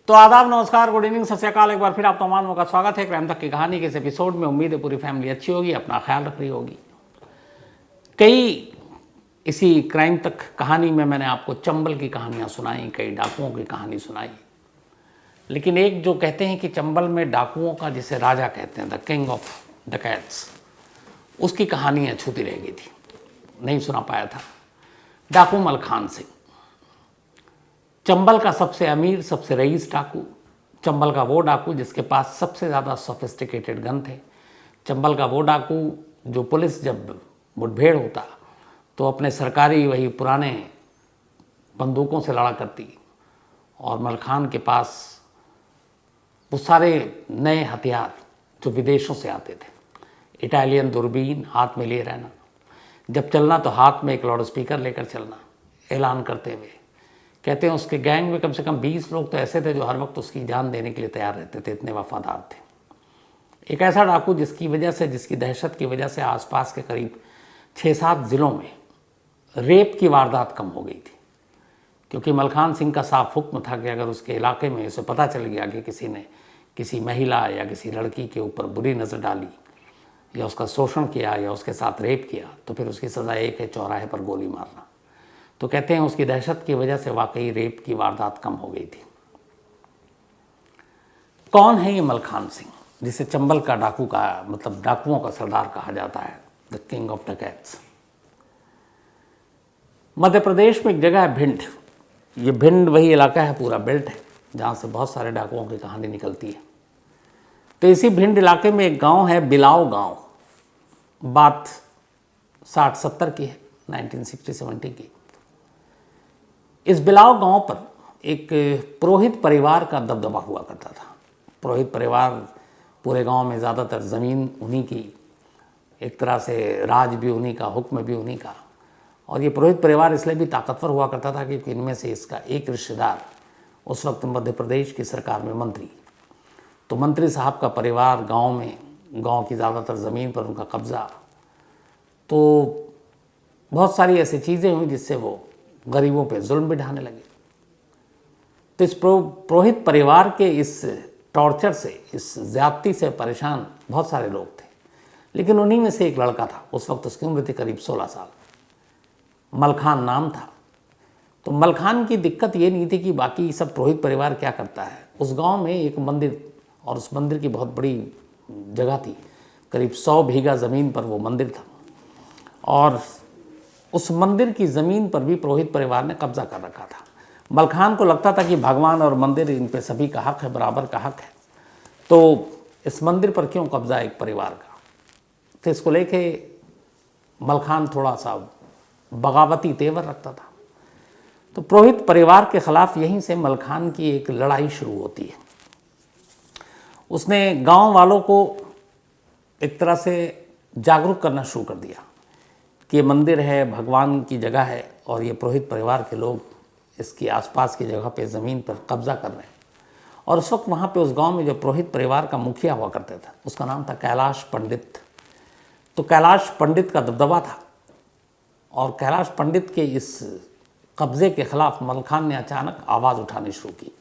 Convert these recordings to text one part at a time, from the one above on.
तो आदाब, नमस्कार, गुड इवनिंग, सत श्री अकाल। एक बार फिर आप तमाम का स्वागत है क्राइम तक की कहानी के इस एपिसोड में। उम्मीद है पूरी फैमिली अच्छी होगी, अपना ख्याल रख रही होगी। कई इसी क्राइम तक कहानी में मैंने आपको चंबल की कहानियां सुनाई, कई डाकुओं की कहानी सुनाई, लेकिन एक जो कहते हैं कि चंबल में डाकुओं का जिसे राजा कहते हैं, द किंग ऑफ डकैट्स, उसकी कहानी अछूती रह गई थी, नहीं सुना पाया था। डाकू मलखान सिंह, चंबल का सबसे अमीर, सबसे रईस डाकू, चंबल का वो डाकू जिसके पास सबसे ज़्यादा सोफिस्टिकेटेड गन थे, चंबल का वो डाकू जो पुलिस जब मुठभेड़ होता तो अपने सरकारी वही पुराने बंदूकों से लड़ा करती, और मलखान के पास वो सारे नए हथियार जो विदेशों से आते थे, इटालियन दूरबीन हाथ में लिए रहना, जब चलना तो हाथ में एक लाउड स्पीकर लेकर चलना, ऐलान करते हुए। कहते हैं उसके गैंग में कम से कम 20 लोग तो ऐसे थे जो हर वक्त उसकी जान देने के लिए तैयार रहते थे, इतने वफादार थे। एक ऐसा डाकू जिसकी वजह से, जिसकी दहशत की वजह से आसपास के करीब 6-7 ज़िलों में रेप की वारदात कम हो गई थी, क्योंकि मलखान सिंह का साफ हुक्म था कि अगर उसके इलाके में उसे पता चल गया कि किसी ने किसी महिला या किसी लड़की के ऊपर बुरी नज़र डाली या उसका शोषण किया या उसके साथ रेप किया, तो फिर उसकी सज़ा एक है, चौराहे पर गोली मारना। तो कहते हैं उसकी दहशत की वजह से वाकई रेप की वारदात कम हो गई थी। कौन है ये मलखान सिंह, जिसे चंबल का डाकू का मतलब डाकुओं का सरदार कहा जाता है, the king of डकैट्स? Madhya Pradesh में एक जगह है भिंड। ये भिंड वही इलाका है, पूरा बेल्ट है, जहाँ से बहुत सारे डाकुओं की कहानी निकलती है। तो इसी भिंड इलाके में एक गांव है, बिलाव गांव। बात 60-70 की है, 1960-70 की। इस बिलाव गांव पर एक पुरोहित परिवार का दबदबा हुआ करता था। पुरोहित परिवार, पूरे गांव में ज़्यादातर ज़मीन उन्हीं की, एक तरह से राज भी उन्हीं का, हुक्म भी उन्हीं का। और ये पुरोहित परिवार इसलिए भी ताकतवर हुआ करता था क्योंकि इनमें से इसका एक रिश्तेदार उस वक्त मध्य प्रदेश की सरकार में मंत्री। तो मंत्री साहब का परिवार गांव में, गांव की ज़्यादातर ज़मीन पर उनका कब्ज़ा। तो बहुत सारी ऐसी चीज़ें हुई जिससे वो गरीबों पे जुल्म भी ढाने लगे। तो इस पुरोहित परिवार के इस टॉर्चर से, इस ज़्यादती से परेशान बहुत सारे लोग थे, लेकिन उन्हीं में से एक लड़का था। उस वक्त उसकी उम्र थी करीब 16 साल, मलखान नाम था। तो मलखान की दिक्कत ये नहीं थी कि बाकी सब पुरोहित परिवार क्या करता है। उस गांव में एक मंदिर, और उस मंदिर की बहुत बड़ी जगह थी, करीब 100 बीघा ज़मीन पर वो मंदिर था, और उस मंदिर की ज़मीन पर भी पुरोहित परिवार ने कब्जा कर रखा था। मलखान को लगता था कि भगवान और मंदिर, इन पे सभी का हक है, बराबर का हक है, तो इस मंदिर पर क्यों कब्जा एक परिवार का। तो इसको लेके मलखान थोड़ा सा बगावती तेवर रखता था। तो पुरोहित परिवार के खिलाफ यहीं से मलखान की एक लड़ाई शुरू होती है। उसने गांव वालों को एक तरह से जागरूक करना शुरू कर दिया कि ये मंदिर है, भगवान की जगह है, और ये पुरोहित परिवार के लोग इसकी आसपास की जगह पे ज़मीन पर कब्जा कर रहे हैं। और उस वक्त वहाँ पे उस गांव में जो पुरोहित परिवार का मुखिया हुआ करता था, उसका नाम था कैलाश पंडित। तो कैलाश पंडित का दबदबा था, और कैलाश पंडित के इस कब्ज़े के ख़िलाफ़ मलखान ने अचानक आवाज़ उठानी शुरू की।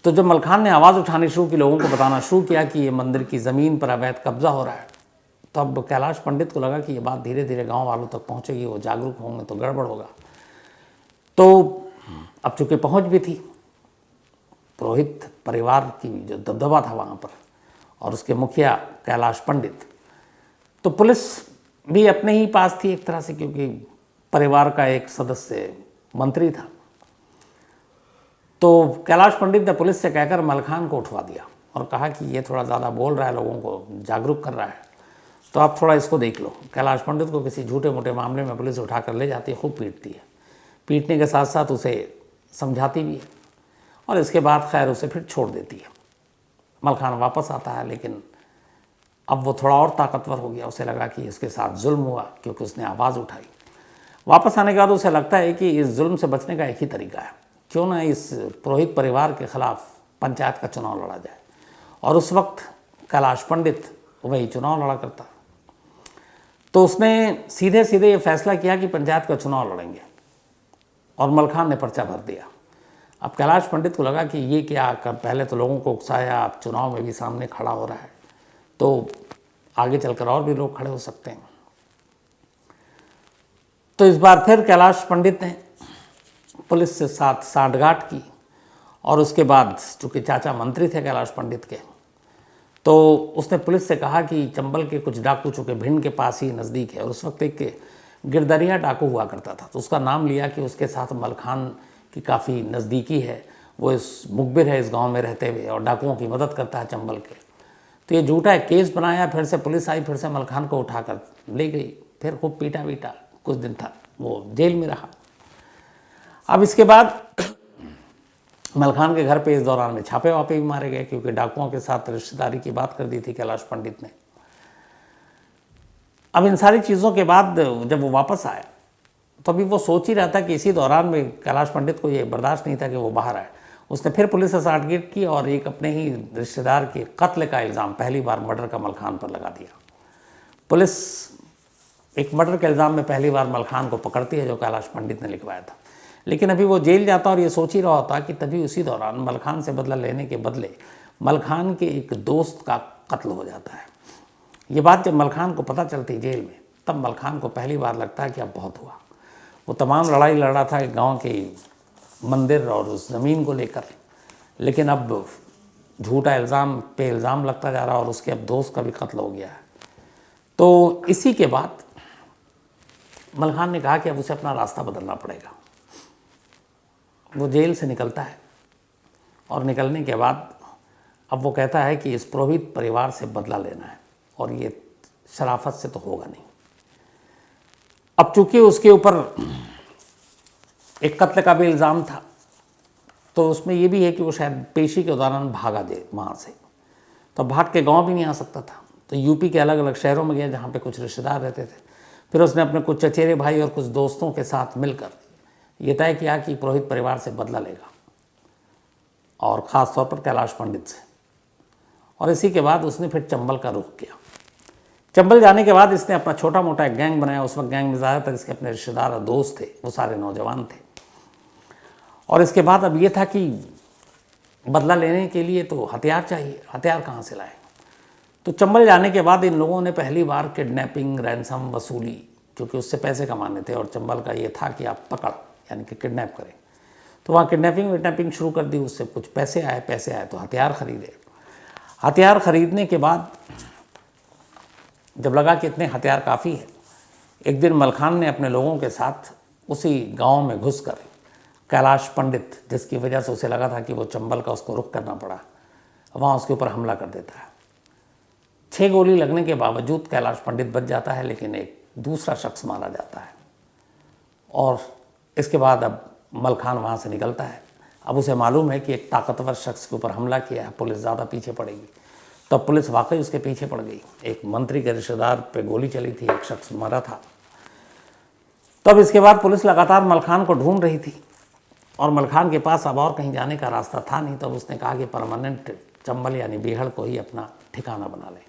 तो जब मलखान ने आवाज़ उठानी शुरू की, लोगों को बताना शुरू किया कि ये मंदिर की ज़मीन पर अवैध कब्ज़ा हो रहा है, तो अब कैलाश पंडित को लगा कि ये बात धीरे धीरे गांव वालों तक पहुंचेगी, वो जागरूक होंगे तो गड़बड़ होगा। तो अब चूँकि पहुंच भी थी, पुरोहित परिवार की जो दबदबा था वहाँ पर, और उसके मुखिया कैलाश पंडित, तो पुलिस भी अपने ही पास थी एक तरह से, क्योंकि परिवार का एक सदस्य मंत्री था। तो कैलाश पंडित ने पुलिस से कहकर मलखान को उठवा दिया और कहा कि ये थोड़ा ज़्यादा बोल रहा है, लोगों को जागरूक कर रहा है, तो आप थोड़ा इसको देख लो। कैलाश पंडित को किसी झूठे मोटे मामले में पुलिस उठा कर ले जाती है, खूब पीटती है, पीटने के साथ साथ उसे समझाती भी है, और इसके बाद खैर उसे फिर छोड़ देती है। मलखान वापस आता है, लेकिन अब वो थोड़ा और ताकतवर हो गया। उसे लगा कि इसके साथ जुल्म हुआ क्योंकि उसने आवाज़ उठाई। वापस आने के बाद उसे लगता है कि इस जुल्म से बचने का एक ही तरीका है, क्यों ना इस पुरोहित परिवार के ख़िलाफ़ पंचायत का चुनाव लड़ा जाए। और उस वक्त कैलाश पंडित वही चुनाव लड़ा करता। तो उसने सीधे सीधे ये फैसला किया कि पंचायत का चुनाव लड़ेंगे, और मलखान ने पर्चा भर दिया। अब कैलाश पंडित को लगा कि ये क्या कर, पहले तो लोगों को उकसाया, अब चुनाव में भी सामने खड़ा हो रहा है, तो आगे चलकर और भी लोग खड़े हो सकते हैं। तो इस बार फिर कैलाश पंडित ने पुलिस से साथ सांठगांठ की, और उसके बाद चूँकि चाचा मंत्री थे कैलाश पंडित के, तो उसने पुलिस से कहा कि चंबल के कुछ डाकू, चूँकि भिंड के पास ही नज़दीक है, और उस वक्त एक गिरदरिया डाकू हुआ करता था, तो उसका नाम लिया कि उसके साथ मलखान की काफ़ी नज़दीकी है, वो इस मुखबिर है इस गांव में रहते हुए और डाकुओं की मदद करता है चंबल के। तो ये झूठा एक केस बनाया, फिर से पुलिस आई, फिर से मलखान को उठाकर ले गई, फिर खूब पीटा वीटा, कुछ दिन था वो जेल में रहा। अब इसके बाद मलखान के घर पे इस दौरान में छापे वापे भी मारे गए, क्योंकि डाकुओं के साथ रिश्तेदारी की बात कर दी थी कैलाश पंडित ने। अब इन सारी चीज़ों के बाद जब वो वापस आया, तो अभी वो सोच ही रहा था कि इसी दौरान में कैलाश पंडित को ये बर्दाश्त नहीं था कि वो बाहर आए। उसने फिर पुलिस से साठगांठ की और एक अपने ही रिश्तेदार के कत्ल का इल्ज़ाम, पहली बार मर्डर का, मलखान पर लगा दिया। पुलिस एक मर्डर के इल्ज़ाम में पहली बार मलखान को पकड़ती है, जो कैलाश पंडित ने लिखवाया था। लेकिन अभी वो जेल जाता और ये सोच ही रहा होता कि तभी उसी दौरान मलखान से बदला लेने के बदले मलखान के एक दोस्त का कत्ल हो जाता है। ये बात जब मलखान को पता चलती जेल में, तब मलखान को पहली बार लगता है कि अब बहुत हुआ। वो तमाम लड़ाई लड़ रहा था गांव के मंदिर और उस ज़मीन को लेकर, लेकिन अब झूठा इल्ज़ाम पे इल्ज़ाम लगता जा रहा और उसके अब दोस्त का भी कत्ल हो गया है। तो इसी के बाद मलखान ने कहा कि अब उसे अपना रास्ता बदलना पड़ेगा। वो जेल से निकलता है और निकलने के बाद अब वो कहता है कि इस पुरोहित परिवार से बदला लेना है, और ये शराफत से तो होगा नहीं। अब चूंकि उसके ऊपर एक कत्ल का भी इल्ज़ाम था, तो उसमें ये भी है कि वो शायद पेशी के दौरान भागा दे वहाँ से, तो भाग के गांव भी नहीं आ सकता था। तो यूपी के अलग अलग शहरों में गया जहाँ पे कुछ रिश्तेदार रहते थे। फिर उसने अपने कुछ चचेरे भाई और कुछ दोस्तों के साथ मिलकर ये तय किया कि पुरोहित परिवार से बदला लेगा, और ख़ास तौर पर कैलाश पंडित से। और इसी के बाद उसने फिर चंबल का रुख किया। चंबल जाने के बाद इसने अपना छोटा मोटा एक गैंग बनाया। उस वक्त गैंग में ज़्यादातर इसके अपने रिश्तेदार और दोस्त थे, वो सारे नौजवान थे। और इसके बाद अब ये था कि बदला लेने के लिए तो हथियार चाहिए, हथियार कहाँ से लाए। तो चंबल जाने के बाद इन लोगों ने पहली बार किडनैपिंग, रैंसम वसूली, क्योंकि उससे पैसे कमाने थे, और चंबल का ये था कि आप पकड़ यानी कि किडनैप करें। तो वहाँ किडनैपिंग शुरू कर दी। उससे कुछ पैसे आए तो हथियार खरीदे। हथियार खरीदने के बाद जब लगा कि इतने हथियार काफ़ी है, एक दिन मलखान ने अपने लोगों के साथ उसी गांव में घुसकर कैलाश पंडित, जिसकी वजह से उसे लगा था कि वो चंबल का उसको रुख करना पड़ा, वहाँ उसके ऊपर हमला कर देता है। 6 गोली लगने के बावजूद कैलाश पंडित बच जाता है, लेकिन एक दूसरा शख्स मारा जाता है। और इसके बाद अब मलखान वहाँ से निकलता है। अब उसे मालूम है कि एक ताकतवर शख्स के ऊपर हमला किया है, पुलिस ज़्यादा पीछे पड़ेगी। तब पुलिस वाकई उसके पीछे पड़ गई। एक मंत्री के रिश्तेदार पे गोली चली थी, एक शख्स मरा था। तब इसके बाद पुलिस लगातार मलखान को ढूंढ रही थी, और मलखान के पास अब और कहीं जाने का रास्ता था नहीं। तब उसने कहा कि परमानेंट चंबल यानी बीहड़ को ही अपना ठिकाना बना लें।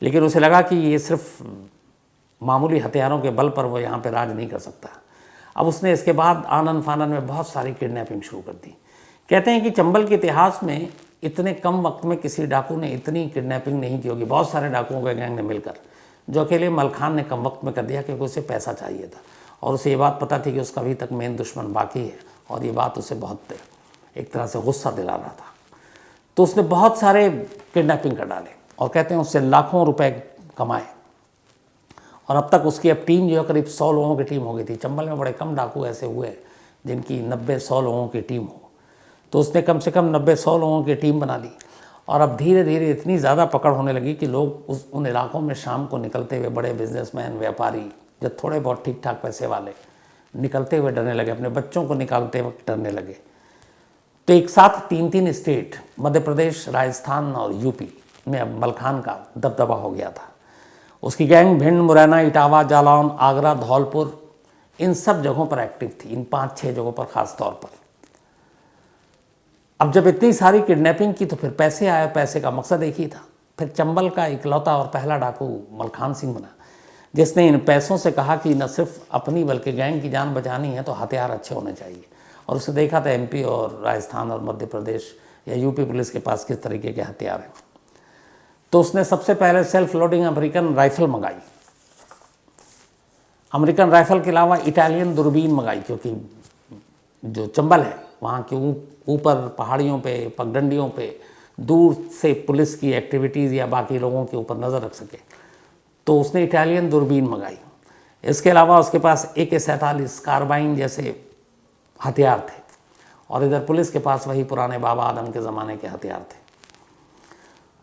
लेकिन उसे लगा कि ये सिर्फ मामूली हथियारों के बल पर वो यहाँ पे राज नहीं कर सकता। अब उसने इसके बाद आनन फानन में बहुत सारी किडनैपिंग शुरू कर दी। कहते हैं कि चंबल के इतिहास में इतने कम वक्त में किसी डाकू ने इतनी किडनैपिंग नहीं की होगी, बहुत सारे डाकुओं के गैंग ने मिलकर, जो अकेले मलखान ने कम वक्त में कर दिया, क्योंकि उसे पैसा चाहिए था और उसे ये बात पता थी कि उसका अभी तक मेन दुश्मन बाकी है, और ये बात उसे बहुत एक तरह से गुस्सा दिला रहा था। तो उसने बहुत सारे किडनैपिंग कर डाले, और कहते हैं उससे लाखों रुपए कमाए। और अब तक उसकी अब टीम जो है करीब 100 लोगों की टीम हो गई थी। चंबल में बड़े कम डाकू ऐसे हुए जिनकी 90-100 लोगों की टीम हो। तो उसने कम से कम 90-100 लोगों की टीम बना ली, और अब धीरे धीरे इतनी ज़्यादा पकड़ होने लगी कि लोग उन इलाकों में शाम को निकलते हुए, बड़े बिजनेसमैन, व्यापारी, जो थोड़े बहुत ठीक ठाक पैसे वाले, निकलते हुए डरने लगे, अपने बच्चों को निकालते वक्त डरने लगे। तो एक साथ 3-3 स्टेट, मध्य प्रदेश, राजस्थान और यूपी में अब मलखान का दबदबा हो गया था। उसकी गैंग भिंड, मुरैना, इटावा, जालौन, आगरा, धौलपुर, इन सब जगहों पर एक्टिव थी, इन 5-6 जगहों पर खास तौर पर। अब जब इतनी सारी किडनैपिंग की तो फिर पैसे आए, पैसे का मकसद एक ही था। फिर चंबल का इकलौता और पहला डाकू मलखान सिंह बना, जिसने इन पैसों से कहा कि न सिर्फ अपनी बल्कि गैंग की जान बचानी है तो हथियार अच्छे होने चाहिए। और उसने देखा था एमपी और राजस्थान और मध्य प्रदेश या यूपी पुलिस के पास किस तरीके के हथियार हैं। तो उसने सबसे पहले सेल्फ लोडिंग अमेरिकन राइफल मंगाई। अमेरिकन राइफल के अलावा इटालियन दूरबीन मंगाई, क्योंकि जो चंबल है वहाँ के ऊपर पहाड़ियों पे, पगडंडियों पे दूर से पुलिस की एक्टिविटीज़ या बाकी लोगों के ऊपर नज़र रख सके, तो उसने इटालियन दूरबीन मंगाई। इसके अलावा उसके पास AK-47 कार्बाइन जैसे हथियार थे, और इधर पुलिस के पास वही पुराने बाबा आदम के ज़माने के हथियार थे।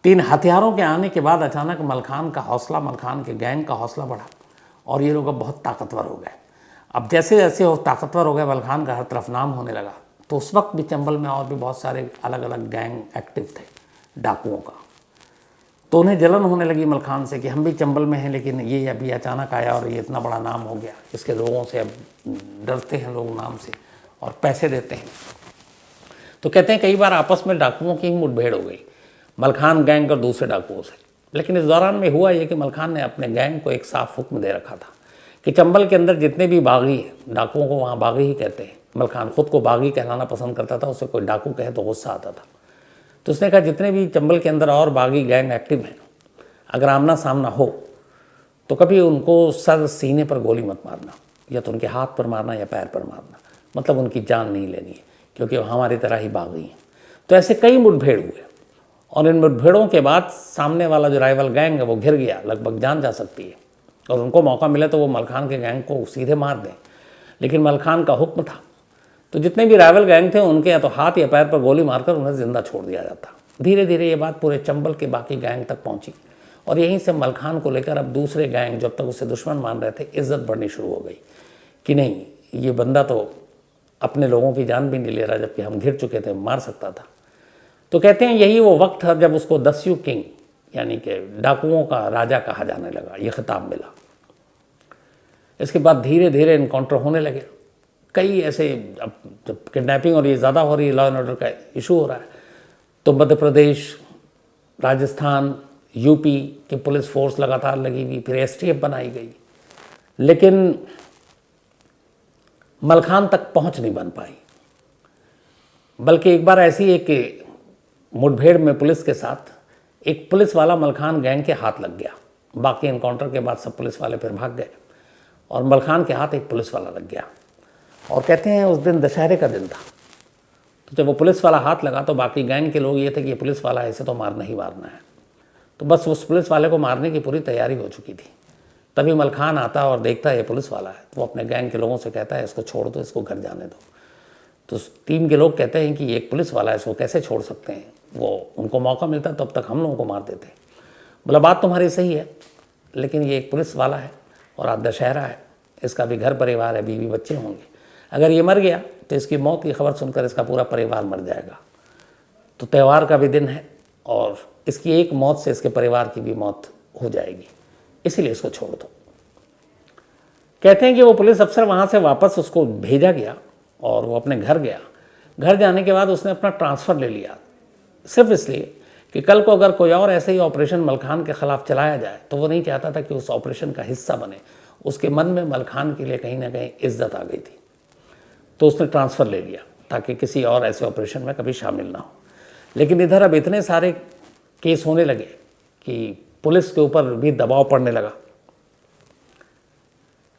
3 हथियारों के आने के बाद अचानक मलखान का हौसला, मलखान के गैंग का हौसला बढ़ा, और ये लोग अब बहुत ताकतवर हो गए। अब जैसे जैसे वो ताकतवर हो गए, मलखान का हर तरफ नाम होने लगा। तो उस वक्त भी चंबल में और भी बहुत सारे अलग अलग गैंग एक्टिव थे डाकुओं का। तो उन्हें जलन होने लगी मलखान से कि हम भी चंबल में हैं, लेकिन ये अभी अचानक आया और ये इतना बड़ा नाम हो गया, इसके लोगों से अब डरते हैं लोग नाम से और पैसे देते हैं। तो कहते हैं कई बार आपस में डाकुओं की मुठभेड़ हो गई, मलखान गैंग और दूसरे डाकुओं से। लेकिन इस दौरान में हुआ ये कि मलखान ने अपने गैंग को एक साफ हुक्म दे रखा था कि चंबल के अंदर जितने भी बागी हैं, डाकुओं को वहाँ बागी ही कहते हैं, मलखान खुद को बागी कहलाना पसंद करता था, उसे कोई डाकू कहे तो गुस्सा आता था। तो उसने कहा जितने भी चंबल के अंदर और बागी गैंग एक्टिव हैं, अगर आमना सामना हो तो कभी उनको सर सीने पर गोली मत मारना, या तो उनके हाथ पर मारना या पैर पर मारना, मतलब उनकी जान नहीं लेनी है, क्योंकि वो हमारी तरह ही बागी हैं। तो ऐसे कई मुठभेड़ हुए, और इन मुठभेड़ों के बाद सामने वाला जो राइवल गैंग है वो घिर गया, लगभग जान जा सकती है, और उनको मौका मिले तो वो मलखान के गैंग को सीधे मार दें। लेकिन मलखान का हुक्म था, तो जितने भी राइवल गैंग थे उनके या तो हाथ या पैर पर गोली मारकर उन्हें जिंदा छोड़ दिया जाता। धीरे धीरे ये बात पूरे चंबल के बाकी गैंग तक पहुंची, और यहीं से मलखान को लेकर अब दूसरे गैंग जब तक उसे दुश्मन मान रहे थे, इज्जत बढ़नी शुरू हो गई कि नहीं, ये बंदा तो अपने लोगों की जान भी नहीं ले रहा, जबकि हम घिर चुके थे, मार सकता था। तो कहते हैं यही वो वक्त था जब उसको द स्यू किंग, यानी कि डाकुओं का राजा कहा जाने लगा, ये खिताब मिला। इसके बाद धीरे धीरे इनकाउंटर होने लगे। कई ऐसे, अब जब किडनैपिंग और ये ज़्यादा हो रही है, लॉ एंड ऑर्डर का इशू हो रहा है, तो मध्य प्रदेश, राजस्थान, यूपी की पुलिस फोर्स लगातार लगी हुई, फिर STF बनाई गई, लेकिन मलखान तक पहुंच नहीं बन पाई। बल्कि एक बार ऐसी एक मुठभेड़ में पुलिस के साथ एक पुलिस वाला मलखान गैंग के हाथ लग गया। बाकी इनकाउंटर के बाद सब पुलिस वाले फिर भाग गए, और मलखान के हाथ एक पुलिस वाला लग गया। और कहते हैं उस दिन दशहरे का दिन था, तो जब वो पुलिस वाला हाथ लगा तो बाकी गैंग के लोग ये थे कि ये पुलिस वाला है, इसे तो मारना ही मारना है। तो बस उस पुलिस वाले को मारने की पूरी तैयारी हो चुकी थी। तभी मलखान आता और देखता है ये पुलिस वाला है, तो वो अपने गैंग के लोगों से कहता है इसको छोड़ दो, इसको घर जाने दो। तो टीम के लोग कहते हैं कि एक पुलिस वाला है, इसको कैसे छोड़ सकते हैं, वो उनको मौका मिलता तब तक हम लोगों को मार देते। बोला बात तुम्हारी सही है, लेकिन ये एक पुलिस वाला है और आज दशहरा है, इसका भी घर परिवार है, बीवी बच्चे होंगे, अगर ये मर गया तो इसकी मौत की खबर सुनकर इसका पूरा परिवार मर जाएगा। तो त्यौहार का भी दिन है और इसकी एक मौत से इसके परिवार की भी मौत हो जाएगी, इसीलिए इसको छोड़ दो। कहते हैं कि वो पुलिस अफसर वहाँ से वापस उसको भेजा गया और वो अपने घर गया। घर जाने के बाद उसने अपना ट्रांसफ़र ले लिया, सिर्फ इसलिए कि कल को अगर कोई और ऐसे ही ऑपरेशन मलखान के ख़िलाफ़ चलाया जाए तो वो नहीं चाहता था कि उस ऑपरेशन का हिस्सा बने। उसके मन में मलखान के लिए कहीं ना कहीं इज्जत आ गई थी, तो उसने ट्रांसफ़र ले लिया ताकि किसी और ऐसे ऑपरेशन में कभी शामिल ना हो। लेकिन इधर अब इतने सारे केस होने लगे कि पुलिस के ऊपर भी दबाव पड़ने लगा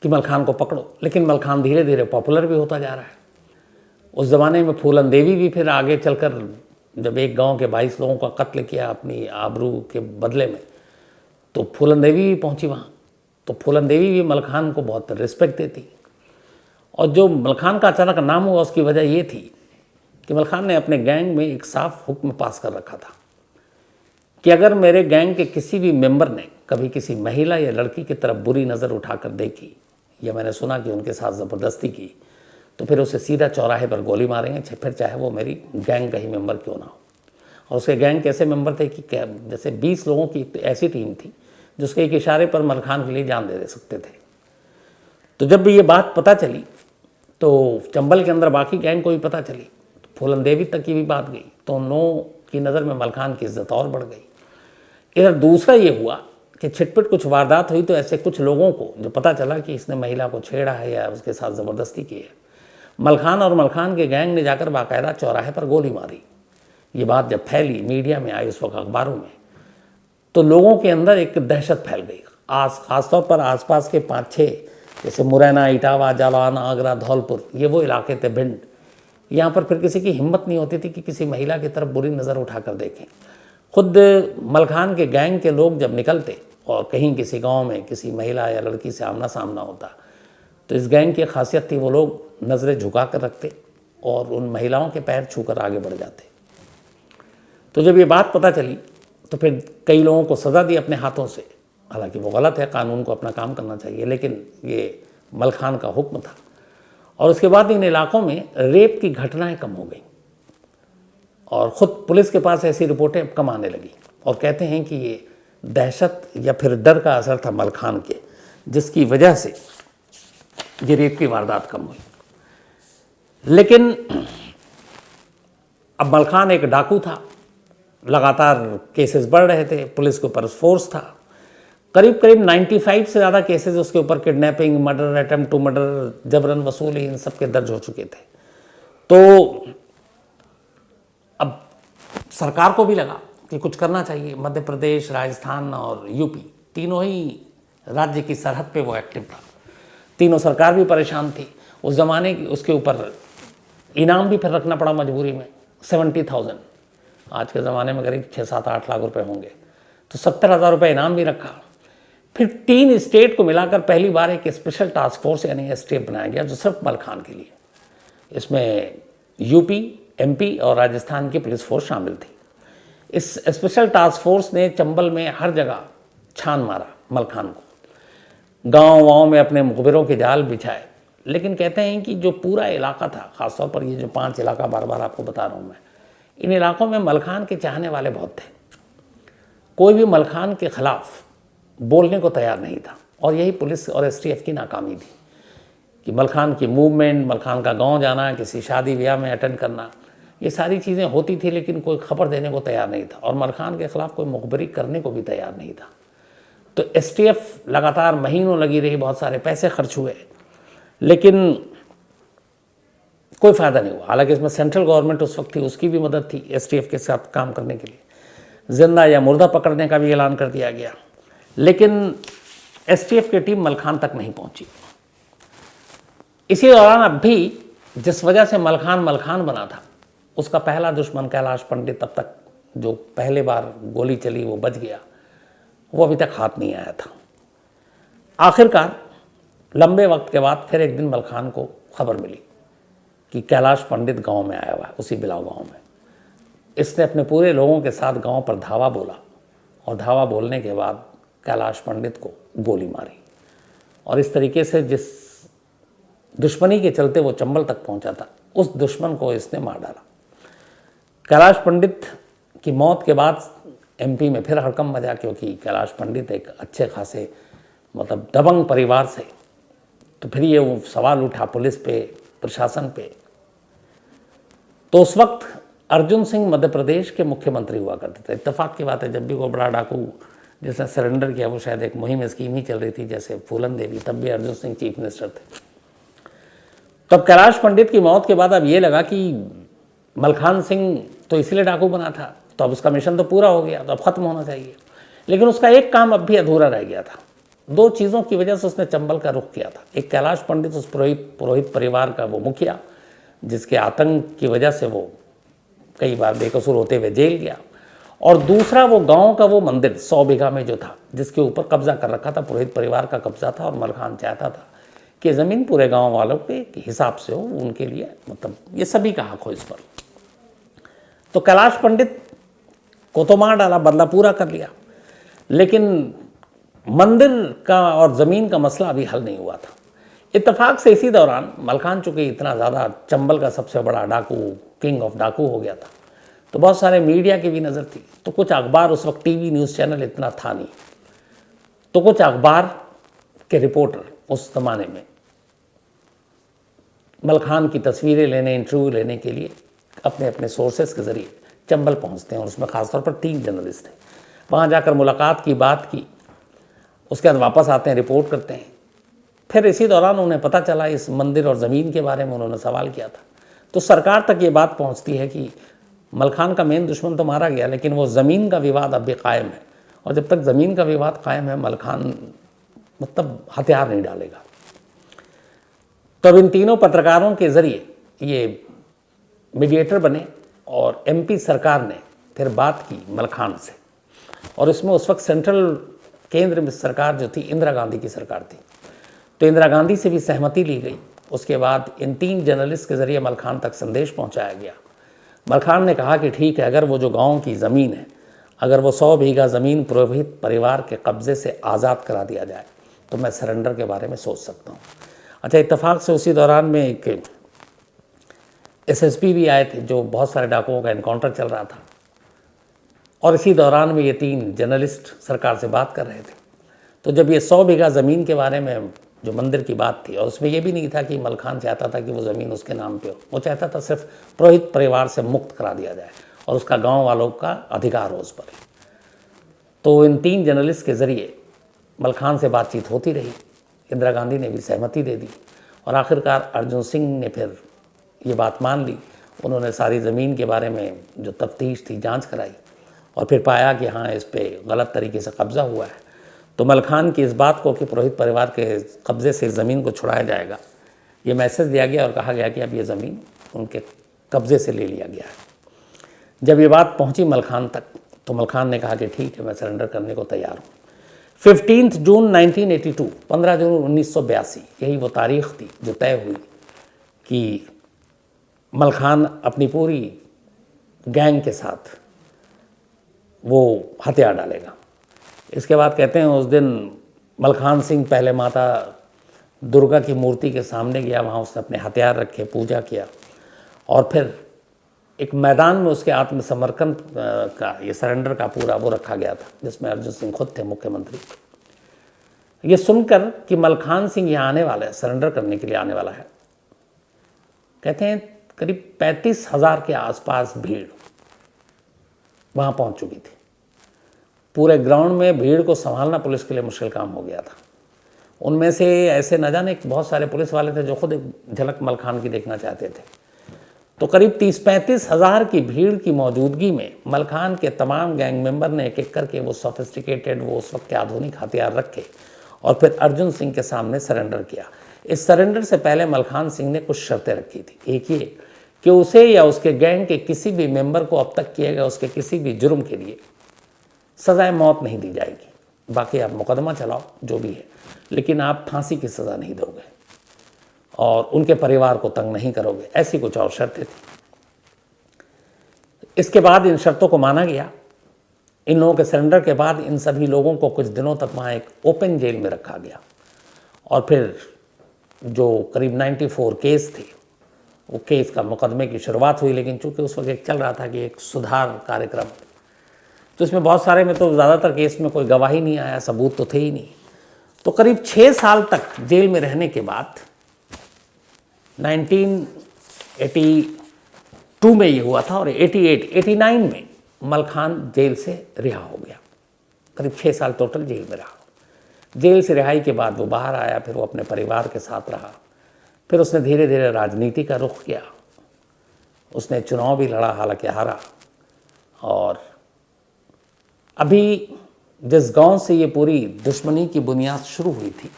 कि मलखान को पकड़ो। लेकिन मलखान धीरे धीरे पॉपुलर भी होता जा रहा है। उस ज़माने में फूलन देवी भी फिर आगे चलकर, जब एक गांव के 22 लोगों का कत्ल किया अपनी आबरू के बदले में, तो फूलन देवी भी पहुंची वहाँ। तो फूलन देवी भी मलखान को बहुत रिस्पेक्ट देती। और जो मलखान का अचानक नाम हुआ उसकी वजह ये थी कि मलखान ने अपने गैंग में एक साफ हुक्म पास कर रखा था कि अगर मेरे गैंग के किसी भी मेंबर ने कभी किसी महिला या लड़की की तरफ बुरी नज़र उठाकर देखी या मैंने सुना कि उनके साथ ज़बरदस्ती की, तो फिर उसे सीधा चौराहे पर गोली मारेंगे, फिर चाहे वो मेरी गैंग का ही मेंबर क्यों ना हो। और उसके गैंग कैसे मेंबर थे कि जैसे 20 लोगों की ऐसी टीम थी जिसके एक इशारे पर मलखान के लिए जान दे सकते थे। तो जब भी ये बात पता चली तो चंबल के अंदर बाकी गैंग को भी पता चली, तो फूलन देवी तक की भी बात गई, तो नो की नज़र में मलखान की इज्जत और बढ़ गई। इधर दूसरा ये हुआ कि छिटपिट कुछ वारदात हुई, तो ऐसे कुछ लोगों को जो पता चला कि इसने महिला को छेड़ा है या उसके साथ ज़बरदस्ती की है, मलखान और मलखान के गैंग ने जाकर बाकायदा चौराहे पर गोली मारी। ये बात जब फैली, मीडिया में आई, उस वक्त अखबारों में, तो लोगों के अंदर एक दहशत फैल गई। खासतौर पर आसपास के 5-6 जैसे मुरैना, इटावा, जालौन, आगरा, धौलपुर, ये वो इलाके थे, भिंड, यहाँ पर फिर किसी की हिम्मत नहीं होती थी कि किसी महिला की तरफ बुरी नज़र उठाकर देखें। खुद मलखान के गैंग के लोग जब निकलते और कहीं किसी गांव में किसी महिला या लड़की से आमना सामना होता, तो इस गैंग की खासियत थी, वो लोग नज़रें झुका कर रखते और उन महिलाओं के पैर छूकर आगे बढ़ जाते। तो जब ये बात पता चली तो फिर कई लोगों को सज़ा दी अपने हाथों से। हालांकि वो गलत है, कानून को अपना काम करना चाहिए, लेकिन ये मलखान का हुक्म था। और उसके बाद इन इलाकों में रेप की घटनाएं कम हो गई और ख़ुद पुलिस के पास ऐसी रिपोर्टें कम आने लगी। और कहते हैं कि ये दहशत या फिर डर का असर था मलखान के, जिसकी वजह से ये रेप की वारदात कम हुई। लेकिन अब मलखान एक डाकू था, लगातार केसेस बढ़ रहे थे, पुलिस के ऊपर फोर्स था, करीब 95 से ज़्यादा केसेस उसके ऊपर, kidnapping, murder, attempt to murder, जबरन वसूली, इन सब के दर्ज हो चुके थे। तो अब सरकार को भी लगा कि कुछ करना चाहिए। मध्य प्रदेश, राजस्थान और यूपी, तीनों ही राज्य की सरहद पे वो एक्टिव था। तीनों सरकार भी परेशान थी। उस ज़माने की उसके ऊपर इनाम भी फिर रखना पड़ा मजबूरी में, 70,000, आज के ज़माने में करीब 6-7-8 लाख रुपए होंगे, तो 70,000 रुपये इनाम भी रखा। फिर 3 स्टेट को मिलाकर पहली बार एक स्पेशल टास्क फोर्स यानी एसटीएफ बनाया गया, जो सिर्फ मलखान के लिए। इसमें यूपी, एमपी और राजस्थान की पुलिस फोर्स शामिल थी। इस स्पेशल टास्क फोर्स ने चंबल में हर जगह छान मारा मलखान को, गांव में अपने मुखबिरों के जाल बिछाए। लेकिन कहते हैं कि जो पूरा इलाका था, ख़ासतौर पर ये जो 5 इलाका बार बार आपको बता रहा हूँ मैं, इन इलाकों में मलखान के चाहने वाले बहुत थे। कोई भी मलखान के ख़िलाफ़ बोलने को तैयार नहीं था। और यही पुलिस और एसटीएफ की नाकामी थी कि मलखान की मूवमेंट, मलखान का गांव जाना, किसी शादी ब्याह में अटेंड करना, ये सारी चीज़ें होती थी, लेकिन कोई खबर देने को तैयार नहीं था और मलखान के ख़िलाफ़ कोई मुखबरी करने को भी तैयार नहीं था। तो एसटीएफ लगातार महीनों लगी रही, बहुत सारे पैसे खर्च हुए, लेकिन कोई फ़ायदा नहीं हुआ। हालांकि इसमें सेंट्रल गवर्नमेंट उस वक्त थी, उसकी भी मदद थी एसटीएफ के साथ काम करने के लिए। जिंदा या मुर्दा पकड़ने का भी ऐलान कर दिया गया, लेकिन एसटीएफ की टीम मलखान तक नहीं पहुंची। इसी दौरान अब भी जिस वजह से मलखान मलखान बना था, उसका पहला दुश्मन कैलाश पंडित, अब तक जो पहले बार गोली चली वो बच गया, वो अभी तक हाथ नहीं आया था। आखिरकार लंबे वक्त के बाद फिर एक दिन मलखान को खबर मिली कि कैलाश पंडित गांव में आया हुआ है, उसी बिलाव गांव में। इसने अपने पूरे लोगों के साथ गांव पर धावा बोला और धावा बोलने के बाद कैलाश पंडित को गोली मारी। और इस तरीके से जिस दुश्मनी के चलते वो चंबल तक पहुंचा था, उस दुश्मन को इसने मार डाला। कैलाश पंडित की मौत के बाद एमपी में फिर हड़कंप मचा, क्योंकि कैलाश पंडित एक अच्छे खासे मतलब दबंग परिवार से। तो फिर ये वो सवाल उठा पुलिस पे, प्रशासन पे। तो उस वक्त अर्जुन सिंह मध्य प्रदेश के मुख्यमंत्री हुआ करते थे। इत्तेफाक की बात है, जब भी कोई बड़ा डाकू जिसने सरेंडर किया, वो शायद एक मुहिम स्कीम ही चल रही थी, जैसे फूलन देवी, तब भी अर्जुन सिंह चीफ मिनिस्टर थे। तब कैलाश पंडित की मौत के बाद अब ये लगा कि मलखान सिंह तो इसलिए डाकू बना था, तो अब उसका मिशन तो पूरा हो गया, तो अब ख़त्म होना चाहिए। लेकिन उसका एक काम अब भी अधूरा रह गया था। 2 चीज़ों की वजह से उसने चंबल का रुख किया था। एक, कैलाश पंडित उस पुरोहित परिवार का वो मुखिया, जिसके आतंक की वजह से वो कई बार बेकसूर होते हुए जेल गया। और दूसरा, वो गांव का वो मंदिर 100 बीघा में जो था, जिसके ऊपर कब्जा कर रखा था, पुरोहित परिवार का कब्जा था। और मलखान चाहता था कि ज़मीन पूरे गांव वालों के हिसाब से हो, उनके लिए, मतलब ये सभी का हक हो इस पर। तो कैलाश पंडित को तो मार डाला, बदला पूरा कर लिया, लेकिन मंदिर का और ज़मीन का मसला अभी हल नहीं हुआ था। इत्तेफाक से इसी दौरान मलखान चूँकि इतना ज़्यादा चंबल का सबसे बड़ा डाकू, किंग ऑफ डाकू हो गया था, तो बहुत सारे मीडिया की भी नज़र थी। तो कुछ अखबार, उस वक्त टीवी न्यूज़ चैनल इतना था नहीं, तो कुछ अखबार के रिपोर्टर उस ज़माने में मलखान की तस्वीरें लेने, इंटरव्यू लेने के लिए अपने अपने सोर्सेस के ज़रिए चंबल पहुंचते हैं। और उसमें ख़ासतौर पर 3 जर्नलिस्ट थे। वहाँ जाकर मुलाकात की, बात की, उसके बाद वापस आते हैं, रिपोर्ट करते हैं। फिर इसी दौरान उन्हें पता चला इस मंदिर और ज़मीन के बारे में, उन्होंने सवाल किया था। तो सरकार तक ये बात पहुंचती है कि मलखान का मेन दुश्मन तो मारा गया, लेकिन वो ज़मीन का विवाद अब भी कायम है, और जब तक ज़मीन का विवाद कायम है मलखान मतलब हथियार नहीं डालेगा। तो अब इन तीनों पत्रकारों के ज़रिए ये मीडिएटर बने और एमपी सरकार ने फिर बात की मलखान से, और इसमें उस वक्त सेंट्रल केंद्र में सरकार जो थी इंदिरा गांधी की सरकार थी, तो इंदिरा गांधी से भी सहमति ली गई। उसके बाद इन 3 जर्नलिस्ट के ज़रिए मलखान तक संदेश पहुंचाया गया। मलखान ने कहा कि ठीक है, अगर वो जो गांव की ज़मीन है, अगर वो 100 बीघा ज़मीन पुरोहित परिवार के कब्ज़े से आज़ाद करा दिया जाए तो मैं सरेंडर के बारे में सोच सकता हूँ। अच्छा, इत्तेफाक से उसी दौरान में एक एसएसपी भी आए थे, जो बहुत सारे डाकुओं का इनकाउंटर चल रहा था, और इसी दौरान में ये 3 जर्नलिस्ट सरकार से बात कर रहे थे। तो जब ये 100 बीघा ज़मीन के बारे में जो मंदिर की बात थी, और उसमें ये भी नहीं था कि मलखान चाहता था कि वो ज़मीन उसके नाम पे हो, वो चाहता था सिर्फ पुरोहित परिवार से मुक्त करा दिया जाए और उसका गांव वालों का अधिकार हो उस पर। तो इन 3 जर्नलिस्ट के ज़रिए मलखान से बातचीत होती रही, इंदिरा गांधी ने भी सहमति दे दी, और आखिरकार अर्जुन सिंह ने फिर ये बात मान ली। उन्होंने सारी ज़मीन के बारे में जो तफ्तीश थी, जांच कराई, और फिर पाया कि हाँ, इस पे गलत तरीके से कब्ज़ा हुआ है। तो मलखान की इस बात को कि पुरोहित परिवार के कब्ज़े से ज़मीन को छुड़ाया जाएगा, ये मैसेज दिया गया और कहा गया कि अब ये ज़मीन उनके कब्ज़े से ले लिया गया है। जब ये बात पहुंची मलखान तक, तो मलखान ने कहा कि ठीक है, मैं सरेंडर करने को तैयार हूँ। 15 जून 1982, 15 जून 1982, यही वो तारीख़ थी जो तय हुई कि मलखान अपनी पूरी गैंग के साथ वो हथियार डालेगा। इसके बाद कहते हैं उस दिन मलखान सिंह पहले माता दुर्गा की मूर्ति के सामने गया, वहाँ उसने अपने हथियार रखे, पूजा किया, और फिर एक मैदान में उसके आत्मसमर्पण का, ये सरेंडर का पूरा वो रखा गया था, जिसमें अर्जुन सिंह खुद थे मुख्यमंत्री। ये सुनकर कि मलखान सिंह यहाँ आने वाला है, सरेंडर करने के लिए आने वाला है, कहते हैं करीब 35,000 के आसपास भीड़ वहाँ पहुँच चुकी थी। पूरे ग्राउंड में भीड़ को संभालना पुलिस के लिए मुश्किल काम हो गया था। उनमें से ऐसे न जाने बहुत सारे पुलिस वाले थे जो खुद एक झलक मलखान की देखना चाहते थे। तो करीब 30-35 हज़ार की भीड़ की मौजूदगी में मलखान के तमाम गैंग मेंबर ने एक एक करके वो सोफिस्टिकेटेड, वो उस वक्त के आधुनिक हथियार रखे और फिर अर्जुन सिंह के सामने सरेंडर किया। इस सरेंडर से पहले मलखान सिंह ने कुछ शर्तें रखी थी। एक ये कि उसे या उसके गैंग के किसी भी मेंबर को अब तक किए गए उसके किसी भी जुर्म के लिए सज़ाए मौत नहीं दी जाएगी। बाकी आप मुकदमा चलाओ जो भी है, लेकिन आप फांसी की सज़ा नहीं दोगे और उनके परिवार को तंग नहीं करोगे। ऐसी कुछ और शर्तें थी। इसके बाद इन शर्तों को माना गया। इन लोगों के सरेंडर के बाद इन सभी लोगों को कुछ दिनों तक वहाँ एक ओपन जेल में रखा गया और फिर जो करीब 94 केस थे, वो केस का मुकदमे की शुरुआत हुई। लेकिन चूंकि उस वक्त एक चल रहा था कि एक सुधार कार्यक्रम, तो इसमें बहुत सारे में तो ज़्यादातर केस में कोई गवाही नहीं आया, सबूत तो थे ही नहीं। तो करीब 6 साल तक जेल में रहने के बाद 1982 में ये हुआ था और 89 में मलखान जेल से रिहा हो गया। करीब 6 साल टोटल जेल में रहा। जेल से रिहाई के बाद वो बाहर आया, फिर वो अपने परिवार के साथ रहा। फिर उसने धीरे धीरे राजनीति का रुख किया। उसने चुनाव भी लड़ा, हालांकि हारा। और अभी जिस गांव से ये पूरी दुश्मनी की बुनियाद शुरू हुई थी,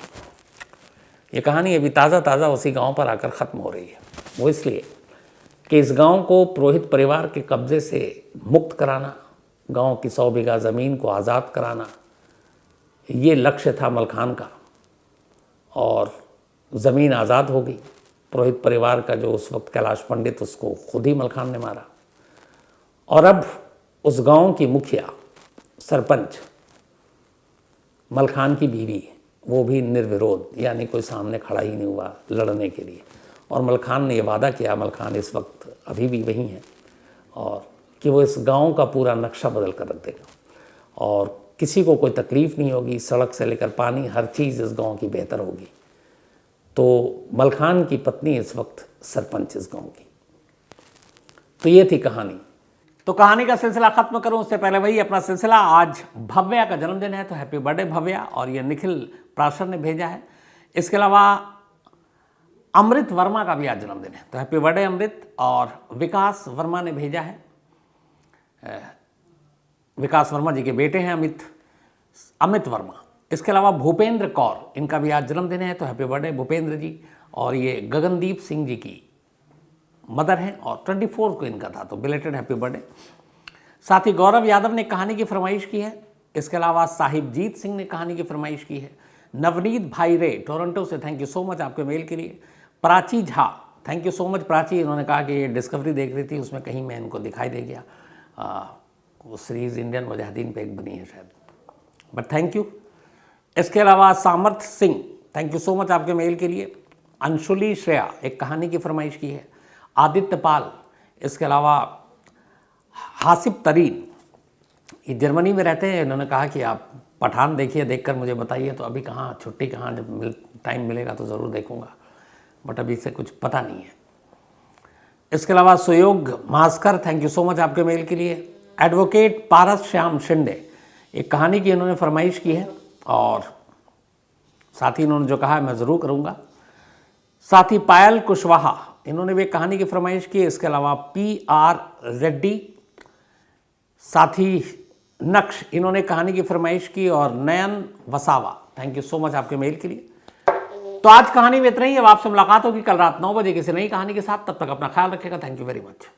ये कहानी अभी ताज़ा ताज़ा उसी गांव पर आकर ख़त्म हो रही है। वो इसलिए कि इस गांव को पुरोहित परिवार के कब्ज़े से मुक्त कराना, गांव की 100 बीघा ज़मीन को आज़ाद कराना, ये लक्ष्य था मलखान का। और ज़मीन आज़ाद हो गई। पुरोहित परिवार का जो उस वक्त कैलाश पंडित, उसको खुद ही मलखान ने मारा। और अब उस गांव की मुखिया, सरपंच, मलखान की बीवी, वो भी निर्विरोध, यानी कोई सामने खड़ा ही नहीं हुआ लड़ने के लिए। और मलखान ने ये वादा किया, मलखान इस वक्त अभी भी वहीं है, और कि वो इस गांव का पूरा नक्शा बदल कर रख देगा और किसी को कोई तकलीफ़ नहीं होगी। सड़क से लेकर पानी, हर चीज़ इस गांव की बेहतर होगी। तो मलखान की पत्नी इस वक्त सरपंच इस गांव की। तो ये थी कहानी। तो कहानी का सिलसिला खत्म करूं उससे पहले वही अपना सिलसिला। आज भव्या का जन्मदिन है, तो हैप्पी बर्थडे भव्या। और ये निखिल प्राशर ने भेजा है। इसके अलावा अमृत वर्मा का भी आज जन्मदिन है, तो हैप्पी बर्थडे अमृत। और विकास वर्मा ने भेजा है, विकास वर्मा जी के बेटे हैं अमित वर्मा। इसके अलावा भूपेंद्र कौर, इनका भी आज जन्मदिन है, तो हैप्पी बर्थडे भूपेंद्र जी। और ये गगनदीप सिंह जी की मदर हैं और 24 को इनका था, तो बिलेटेड हैप्पी बर्थडे। साथ ही गौरव यादव ने कहानी की फरमाइश की है। इसके अलावा साहिबजीत सिंह ने कहानी की फरमाइश की है। नवनीत भाई रे टोरंटो से, थैंक यू सो मच आपके मेल के लिए। Prachi Jha, thank you so much Prachi, इन्होंने कहा कि ये डिस्कवरी देख रही थी, उसमें कहीं मैं इनको दिखाई दे गया। वो सीरीज़ इंडियन मुजाहिदीन पे एक बनी है शायद, बट थैंक यू। इसके अलावा सामर्थ Singh, thank you so much आपके मेल के लिए। अंशुली श्रेया एक कहानी की फरमाइश की है। आदित्य पाल, इसके अलावा हासिब तरीन, ये जर्मनी में रहते हैं, इन्होंने कहा कि आप पठान देखिए, देखकर मुझे बताइए। तो अभी कहाँ छुट्टी, कहाँ जब टाइम मिलेगा तो ज़रूर देखूंगा, बट अभी से कुछ पता नहीं है। इसके अलावा सुयोग Bhaskar, thank you so much आपके मेल के लिए। एडवोकेट पारस श्याम शिंदे, एक कहानी की इन्होंने फरमाइश की है और साथ ही इन्होंने जो कहा है मैं ज़रूर करूँगा। साथ ही पायल कुशवाहा, इन्होंने भी एक कहानी की फरमाइश की है। इसके अलावा PR रेड्डी, साथ ही नक्श, इन्होंने कहानी की फरमाइश की। और Nayan Vasava, thank you so much आपके मेल के लिए। तो आज कहानी में इतना ही। अब आपसे मुलाकात होगी कल रात 9 बजे किसी नई कहानी के साथ। तब तक अपना ख्याल रखिएगा। Thank you very much.